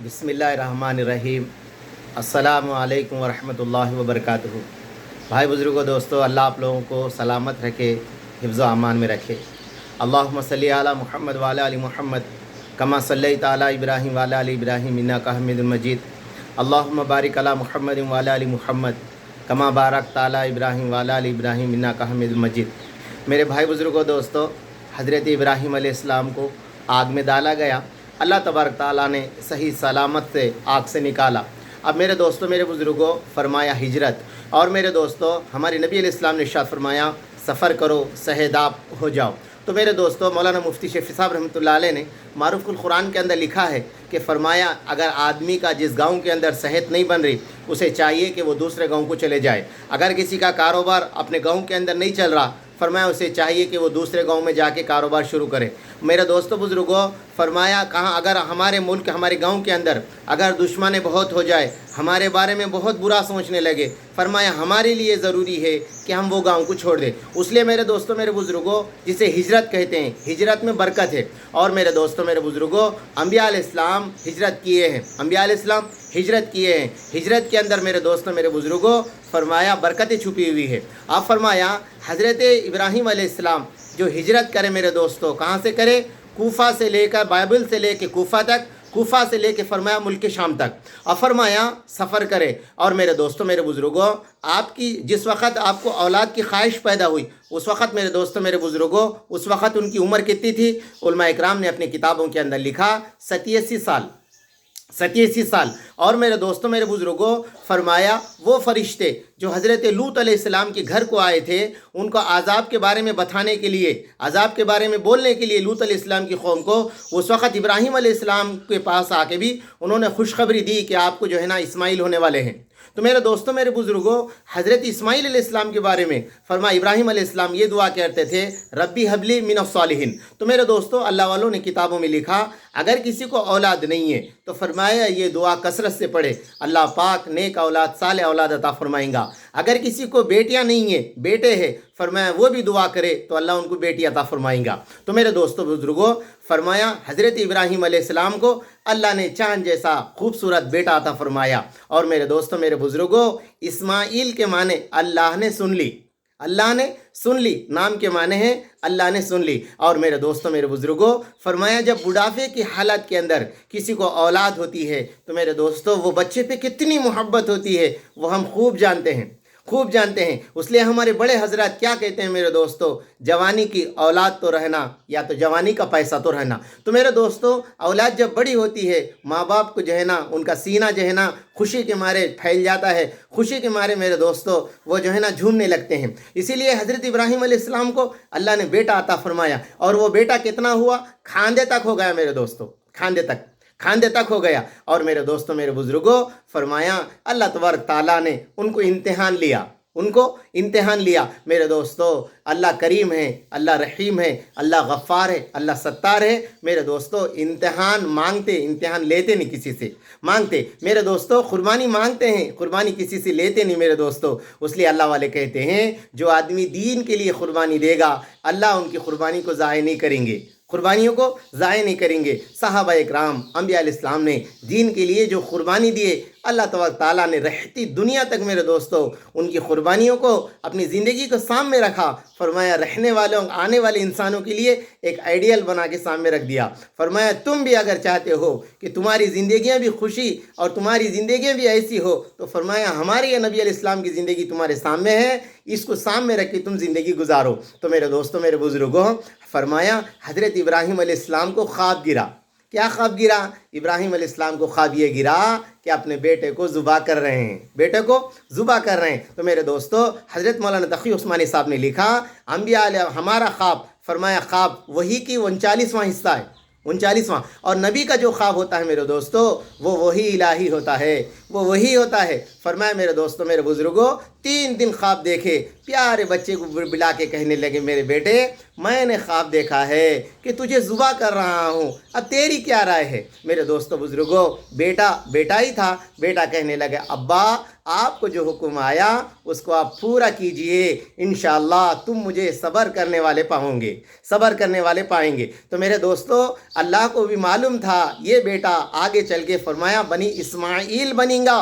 बिस्मिल्लाहिर्रहमानिर्रहीम। अस्सलामु अलैकुम वरहमतुल्लाहि वबरकातुहू। भाई बुज़ुर्गों, दोस्तों, अल्लाह आप लोगों को सलामत रखे, हिफ्ज़ व अमान में रखे। अल्लाहुम्मा सल्ली अला मुहम्मद व अला आलि मुहम्मद कमा सल्लैता अला इब्राहीम व अला आलि इब्राहीम इन्नका हमीदुम मजीद। अल्लाहुम्मा बारिक अला मुहम्मद व अला आलि मुहम्मद कमा बारकता अला इब्राहीम व अला आलि इब्राहीम इन्नका हमीदुम मजीद। मेरे भाई बुज़ुर्गों, दोस्तों, हज़रत इब्राहीम अलैहिस्सलाम को आग में डाला गया। अल्लाह तबारक ताला ने सही सलामत से आग से निकाला। अब मेरे दोस्तों, मेरे बुज़ुर्गों, फरमाया हिजरत। और मेरे दोस्तों, हमारे नबी अलैहिस्सलाम ने इरशाद फरमाया सफ़र करो, सहेदाब हो जाओ। तो मेरे दोस्तों, मौलाना मुफ्ती शफ़ी साहब रहमतुल्लाह अलैह ने मारूफ़ुल कुरान के अंदर लिखा है कि फरमाया अगर आदमी का जिस गांव के अंदर सेहत नहीं बन रही, उसे चाहिए कि वो दूसरे गांव को चले जाए। अगर किसी का कारोबार अपने गांव के अंदर नहीं चल रहा, फरमाया उसे चाहिए कि वो दूसरे गांव में जाके कारोबार शुरू करे। मेरे दोस्तों बुज़ुर्गों, फरमाया कहाँ अगर हमारे मुल्क, हमारे गांव के अंदर अगर दुश्मन बहुत हो जाए, हमारे बारे में बहुत बुरा सोचने लगे, फरमाया हमारे लिए ज़रूरी है कि हम वो गांव को छोड़ दें। इसलिए मेरे दोस्तों, मेरे बुज़ुर्गों, जिसे हिजरत कहते हैं, हिजरत में बरकत है। और मेरे दोस्तों, मेरे बुज़ुर्गों, अंबिया अलैहिस्सलाम हिजरत किए हैं, अंबिया अलैहिस्सलाम हिजरत किए हैं। हिजरत के अंदर मेरे दोस्तों, मेरे बुज़ुर्गों, फरमाया बरकतें छुपी हुई है। आप फरमाया हज़रत इब्राहीम अलैहिस्सलाम जो हिजरत करे मेरे दोस्तों, कहाँ से करे? कूफा से लेकर, बाइबल से लेकर कूफा तक, कूफा से लेकर फरमाया मुल्क शाम तक, और फरमाया सफ़र करे। और मेरे दोस्तों, मेरे बुज़ुर्गों, आपकी जिस वक़्त आपको औलाद की ख्वाहिश पैदा हुई, उस वक़्त मेरे दोस्तों, मेरे बुज़ुर्गों, उस वक़्त उनकी उम्र कितनी थी? उलमा इकराम ने अपनी किताबों के अंदर लिखा 87 साल, 87 साल। और मेरे दोस्तों, मेरे बुज़ुर्गों, फरमाया वो फरिश्ते जो हज़रत लूत अलैहिस्सलाम के घर को आए थे, उनको अज़ाब के बारे में बताने के लिए, अज़ाब के बारे में बोलने के लिए लूत अलैहिस्सलाम की कौम को उस वक़्त इब्राहीम अलैहिस्सलाम के पास आके भी उन्होंने खुशखबरी दी कि आपको जो है ना इस्माइल होने वाले हैं। तो मेरे दोस्तों, मेरे बुज़ुर्गों, हज़रत इस्माइल अलैहिस्सलाम के बारे में फरमाया इब्राहीम अलैहिस्सलाम ये दुआ करते थे, रब्बी हबली मिनस सालिहीन। तो मेरे दोस्तों, अल्लाह वालों ने किताबों में लिखा अगर किसी को औलाद नहीं है तो फरमाया ये दुआ कसरत से पढ़े, अल्लाह पाक नेक औलाद, साले औलाद अता फरमाएंगा। अगर किसी को बेटियां नहीं है, बेटे हैं, फरमाया वो भी दुआ करे तो अल्लाह उनको बेटी अता फरमाएंगा। तो मेरे दोस्तों बुज़ुर्गों, फरमाया हज़रत इब्राहीम अलैहिस्सलाम को अल्लाह ने चांद जैसा खूबसूरत बेटा अता फरमाया। और मेरे दोस्तों, मेरे बुज़ुर्गों, इस्माइल के माने अल्लाह ने सुन ली, अल्लाह ने सुन ली, नाम के माने हैं अल्लाह ने सुन ली। और मेरे दोस्तों, मेरे बुज़ुर्गों, फरमाया जब बुढ़ापे की हालत के अंदर किसी को औलाद होती है तो मेरे दोस्तों वो बच्चे पे कितनी मोहब्बत होती है वो हम खूब जानते हैं, खूब जानते हैं। इसलिए हमारे बड़े हजरत क्या कहते हैं मेरे दोस्तों, जवानी की औलाद तो रहना या तो जवानी का पैसा तो रहना। तो मेरे दोस्तों, औलाद जब बड़ी होती है, माँ बाप को जो है ना उनका सीना जो है ना खुशी के मारे फैल जाता है, खुशी के मारे मेरे दोस्तों वो जो है ना झूमने लगते हैं। इसीलिए हज़रत इब्राहीम अलैहिस्सलाम को अल्लाह ने बेटा अता फरमाया। और वो बेटा कितना हुआ? खांदे तक हो गया मेरे दोस्तों, खांदे तक हो गया। और मेरे दोस्तों, मेरे बुज़ुर्गों, फरमाया अल्लाह तबारक ताला ने उनको इम्तिहान लिया, उनको इम्तिहान लिया। मेरे दोस्तों, अल्लाह करीम है, अल्लाह रहीम है, अल्लाह गफ़्फ़ार है, अल्लाह सत्तार है। मेरे दोस्तों, इम्तिहान मांगते, इम्तिहान लेते नहीं किसी से, मांगते। मेरे दोस्तों, कुर्बानी मांगते हैं, कुर्बानी किसी से लेते नहीं मेरे दोस्तों। इसलिए अल्लाह वाले कहते हैं जो आदमी दीन के लिए कुर्बानी देगा, अल्लाह उनकी कुर्बानी को ज़ाय नहीं करेंगे, कुर्बानियों को ज़ाय नहीं करेंगे। सहाबा इकराम, अंबिया अलैहिस्सलाम ने दीन के लिए जो कुर्बानी दिए, अल्लाह तबारक ताला ने रहती दुनिया तक मेरे दोस्तों उनकी कुर्बानियों को अपनी ज़िंदगी को सामने रखा। फरमाया रहने वालों, आने वाले इंसानों के लिए एक आइडियल बना के सामने रख दिया। फरमाया तुम भी अगर चाहते हो कि तुम्हारी ज़िंदगियाँ भी खुशी और तुम्हारी ज़िंदगियाँ भी ऐसी हो, तो फरमाया हमारे या नबी अलैहिस्सलाम की ज़िंदगी तुम्हारे सामने है, इसको सामने रख के तुम ज़िंदगी गुजारो। तो मेरे दोस्तों, मेरे बुज़ुर्गों, फरमाया हज़रत इब्राहीम अलैहिस्सलाम को ख्वाब गिरा। क्या ख्वाब गिरा? इब्राहीम अलैहिस्सलाम को ख्वाब ये गिरा कि अपने बेटे को ज़ुबा कर रहे हैं, बेटे को ज़ुबा कर रहे हैं। तो मेरे दोस्तों, हज़रत मौलाना तक़ी उस्मानी साहब ने लिखा अंबिया हमारा ख्वाब, फरमाया ख्वाब वही की 39वां हिस्सा है, 39वां। और नबी का जो ख्वाब होता है मेरे दोस्तों वो वही इलाही होता है, वो वही होता है। फरमाया मेरे दोस्तों, मेरे बुज़ुर्गों, 3 दिन ख्वाब देखे, प्यारे बच्चे को बुला के कहने लगे, मेरे बेटे मैंने ख्वाब देखा है कि तुझे ज़ुबा कर रहा हूँ, अब तेरी क्या राय है। मेरे दोस्तों बुज़ुर्गों, बेटा ही था। बेटा कहने लगे, अब्बा आपको जो हुक्म आया उसको आप पूरा कीजिए, इंशाअल्लाह तुम मुझे सब्र करने वाले पाएंगे। तो मेरे दोस्तों, अल्लाह को भी मालूम था ये बेटा आगे चल के फरमाया बनी इस्माइल बनेगा,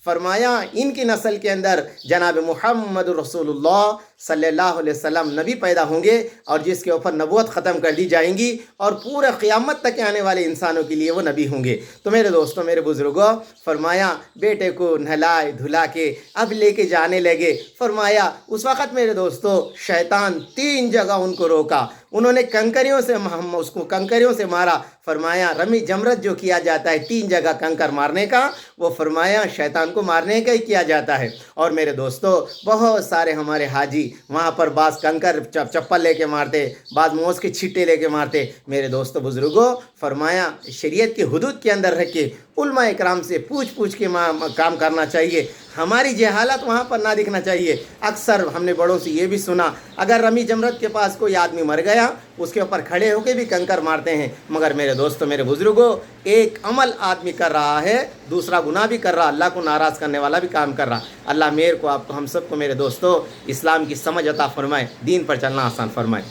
फरमाया इनकी नस्ल के अंदर जनाब मुहम्मद रसूलुल्लाह सल्लल्लाहु अलैहि वसल्लम नबी पैदा होंगे और जिसके ऊपर नबूवत ख़त्म कर दी जाएंगी और पूरे क़यामत तक आने वाले इंसानों के लिए वो नबी होंगे। तो मेरे दोस्तों, मेरे बुज़ुर्गों, फरमाया बेटे को नहलाए धुला के अब लेके जाने लगे। फरमाया उस वक़्त मेरे दोस्तों शैतान 3 जगह उनको रोका, उन्होंने कंकरियों से मारा। फरमाया रमी जमरत जो किया जाता है 3 जगह कंकर मारने का, वो फरमाया शैतान को मारने का ही किया जाता है। और मेरे दोस्तों, बहुत सारे हमारे हाजी वहाँ पर बाज़ कंकर चप्पल लेके मारते, बाज़ मोज़ के छिट्टे लेके मारते। मेरे दोस्तों बुज़ुर्गों, फरमाया शरीयत के हुदूद के अंदर रख के उलमा इकराम से पूछ के काम करना चाहिए, हमारी जहालत वहाँ पर ना दिखना चाहिए। अक्सर हमने बड़ों से ये भी सुना, अगर रमी जमरत के पास कोई आदमी मर गया उसके ऊपर खड़े होके भी कंकर मारते हैं। मगर मेरे दोस्तों, मेरे बुज़ुर्गों, एक अमल आदमी कर रहा है, दूसरा गुनाह भी कर रहा, अल्लाह को नाराज़ करने वाला भी काम कर रहा। अल्लाह मेरे को, आपको, हम सबको मेरे दोस्तों इस्लाम की समझ अता फरमाए, दीन पर चलना आसान फरमाए।